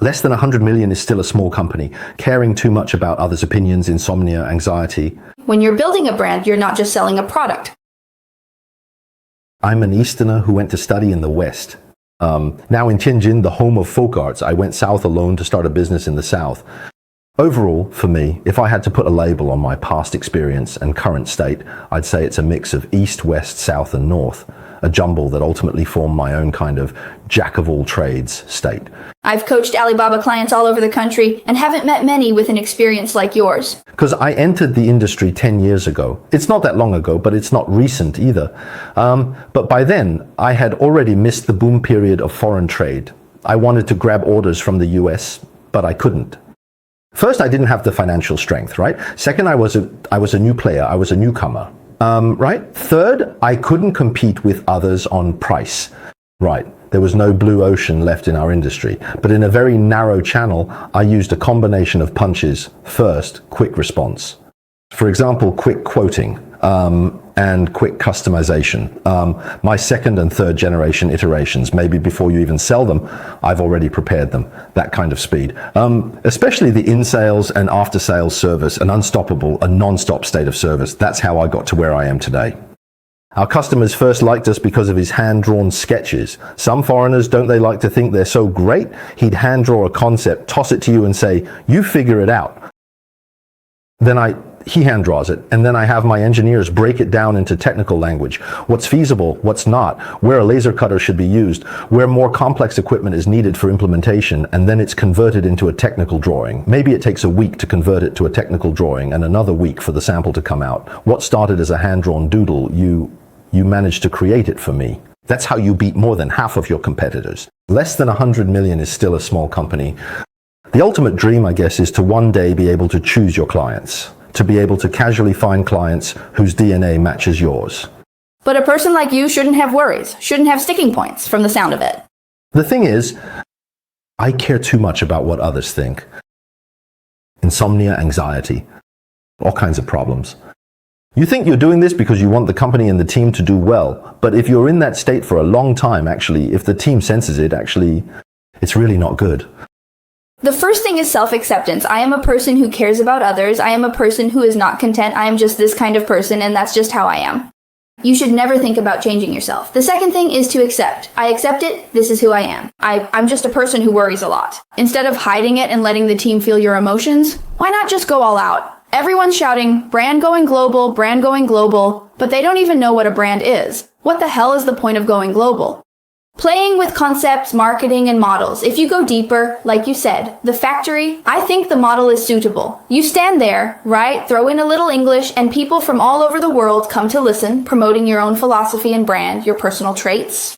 Less than 100 million is still a small company. Caring too much about others' opinions, insomnia, anxiety. When you're building a brand, you're not just selling a product. I'm an Easterner who went to study in the West. Now in Tianjin, the home of folk arts, I went south alone to start a business in the South. Overall, for me, if I had to put a label on my past experience and current state, I'd say it's a mix of East, West, South, and North, a jumble that ultimately formed my own kind of jack-of-all-trades state. I've coached Alibaba clients all over the country and haven't met many with an experience like yours. Because I entered the industry 10 years ago. It's not that long ago, but it's not recent either. But by then, I had already missed the boom period of foreign trade. I wanted to grab orders from the US, but I couldn't. First, I didn't have the financial strength, right? Second, I was a new player. I was a newcomer, right? Third, I couldn't compete with others on price, right? There was no blue ocean left in our industry. But in a very narrow channel, I used a combination of punches. First, quick response. For example, quick quoting and quick customization. My second and third generation iterations, maybe before you even sell them, I've already prepared them. That kind of speed. Especially the in-sales and after-sales service, an unstoppable, a non-stop state of service. That's how I got to where I am today. Our customers first liked us because of his hand-drawn sketches. Some foreigners, don't they like to think they're so great? He'd hand-draw a concept, toss it to you and say, you figure it out. Then he hand draws it, and then I have my engineers break it down into technical language. What's feasible, what's not, where a laser cutter should be used, where more complex equipment is needed for implementation, and then it's converted into a technical drawing. Maybe it takes a week to convert it to a technical drawing and another week for the sample to come out. What started as a hand-drawn doodle, you managed to create it for me. That's how you beat more than half of your competitors. Less than 100 million is still a small company. The ultimate dream, I guess, is to one day be able to choose your clients, to be able to casually find clients whose DNA matches yours. But a person like you shouldn't have worries, shouldn't have sticking points from the sound of it. The thing is, I care too much about what others think. Insomnia, anxiety, all kinds of problems. You think you're doing this because you want the company and the team to do well, but if you're in that state for a long time, actually, if the team senses it, actually, it's really not good. The first thing is self-acceptance. I am a person who cares about others. I am a person who is not content. I am just this kind of person, and that's just how I am. You should never think about changing yourself. The second thing is to accept. I accept it. This is who I am. I'm just a person who worries a lot. Instead of hiding it and letting the team feel your emotions, why not just go all out? Everyone's shouting, brand going global, but they don't even know what a brand is. What the hell is the point of going global? Playing with concepts, marketing, and models. If you go deeper, like you said, the factory, I think the model is suitable. You stand there, right, throw in a little English, and people from all over the world come to listen, promoting your own philosophy and brand, your personal traits.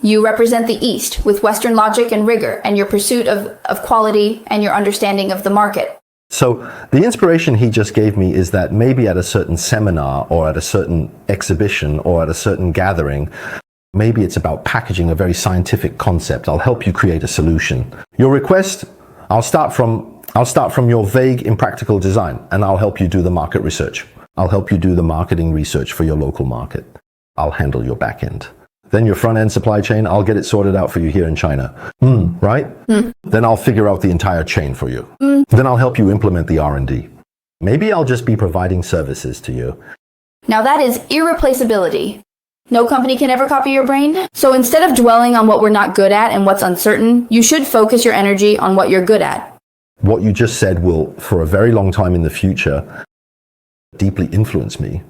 You represent the East with Western logic and rigor, and your pursuit of quality and your understanding of the market. So the inspiration he just gave me is that maybe at a certain seminar or at a certain exhibition or at a certain gathering, maybe it's about packaging a very scientific concept. I'll help you create a solution. Your request, I'll start from your vague, impractical design, and I'll help you do the market research. I'll help you do the marketing research for your local market. I'll handle your back end. Then your front end supply chain, I'll get it sorted out for you here in China. Right? Then I'll figure out the entire chain for you. Then I'll help you implement the R&D. Maybe I'll just be providing services to you. Now that is irreplaceability. No company can ever copy your brain. So instead of dwelling on what we're not good at and what's uncertain, you should focus your energy on what you're good at. What you just said will, for a very long time in the future, deeply influence me.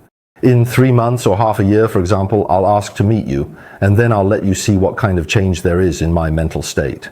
In 3 months or half a year, for example, I'll ask to meet you, and then I'll let you see what kind of change there is in my mental state.